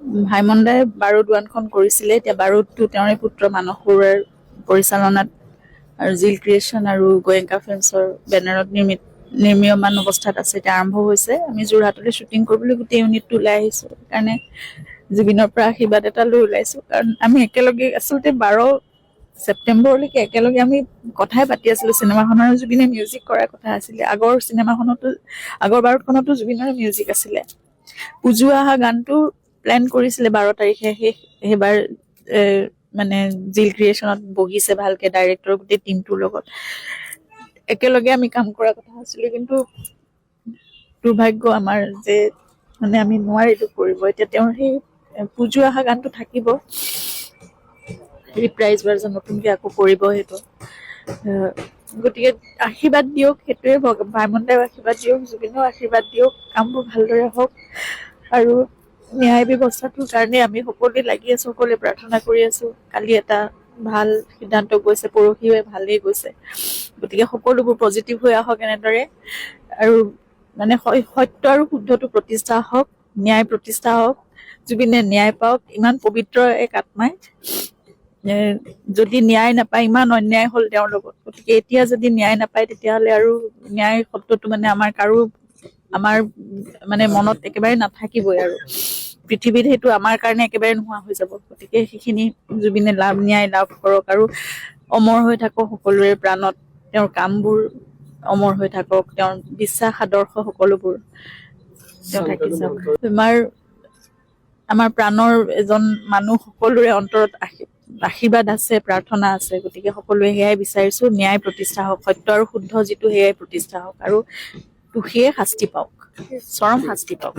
ভাইমন দাই বাৰুদ ওৱানখন কৰিছিলে। এতিয়া বাৰুদটো তেওঁৰে পুত্ৰ মানস বৰুৱাৰ পৰিচালনাত আৰু জিল ক্ৰিয়েশ্যন আৰু গোয়েংকা ফিল্মছৰ বেনাৰত নিৰ্মীয়মান অৱস্থাত আছে। এতিয়া আৰম্ভ হৈছে। আমি যোৰহাটলৈ শ্বুটিং কৰিবলৈ গোটেই ইউনিটটো ওলাই আহিছোঁ। সেইকাৰণে জুবিনৰ পৰা আশীৰ্বাদ এটা লৈ ওলাইছোঁ। কাৰণ আমি একেলগে আচলতে 12 ছেপ্টেম্বৰলৈকে একেলগে আমি কথাই পাতি আছিলোঁ। চিনেমাখনৰ জুবিনে মিউজিক কৰাৰ কথা আছিলে। আগৰ বাৰুদখনতো জুবিনৰে মিউজিক আছিলে। উজু অহা গানটো প্লেন কৰিছিলে 12 তাৰিখে। সেইবাৰ মানে জিল ক্ৰিয়েশ্যনত বহিছে ভালকে ডাইৰেক্টৰ গোটেই টিমটোৰ লগত একেলগে আমি কাম কৰাৰ কথা আছিলে। কিন্তু দুৰ্ভাগ্য আমাৰ যে মানে আমি নোৱাৰিলো কৰিব। এতিয়া তেওঁৰ সেই পুজো অহা গানটো থাকিব, ৰিপ্ৰাইজ ভাৰ্জন নতুনকে আকৌ কৰিব সেইটো। গতিকে আশীৰ্বাদ দিয়ক, সেইটোৱে ভাইমন দাইও আশীৰ্বাদ দিয়ক, জুবিনেও আশীৰ্বাদ দিয়ক, কামবোৰ ভালদৰে হওক। আৰু ন্যায় ব্যৱস্থাটোৰ কাৰণে আমি সকলোৱে লাগি আছো, সকলোৱে প্ৰাৰ্থনা কৰি আছো। কালি এটা ভাল সিদ্ধান্ত গৈছে, পৰহিও ভালেই গৈছে। গতিকে সকলোবোৰ পজিটিভ হৈ আহক এনেদৰে, আৰু মানে সত্য আৰু শুদ্ধটো প্ৰতিষ্ঠা হওক, ন্যায় প্ৰতিষ্ঠা হওক, জুবিনে ন্যায় পাওক। ইমান পবিত্ৰ এক আত্মাই যদি ন্যায় নাপায়, ইমান অন্যায় হ'ল তেওঁৰ লগত। গতিকে এতিয়া যদি ন্যায় নাপায়, তেতিয়াহ'লে আৰু ন্যায় শব্দটো মানে আমাৰ মানে মনত একেবাৰে নাথাকিবই আৰু পৃথিৱীত সেইটো আমাৰ কাৰণে একেবাৰে নোহোৱা হৈ যাব। গতিকে সেইখিনি জুবিনে ন্যায় লাভ কৰক আৰু অমৰ হৈ থাকক সকলোৰে প্ৰাণত। তেওঁৰ কামবোৰ অমৰ হৈ থাকক, তেওঁৰ বিশ্বাস আদৰ্শ সকলোবোৰ তেওঁ থাকি যাওক। আমাৰ প্ৰাণৰ এজন মানুহ, সকলোৰে অন্তৰত আশীৰ্বাদ আছে, প্ৰাৰ্থনা আছে। গতিকে সকলোৱে সেয়াই বিচাৰিছো, ন্যায় প্ৰতিষ্ঠা হওক, সত্য আৰু শুদ্ধ যিটো সেয়াই প্ৰতিষ্ঠা হওক, আৰু দোষীয়ে শাস্তি পাওক, চৰম শাস্তি পাওক।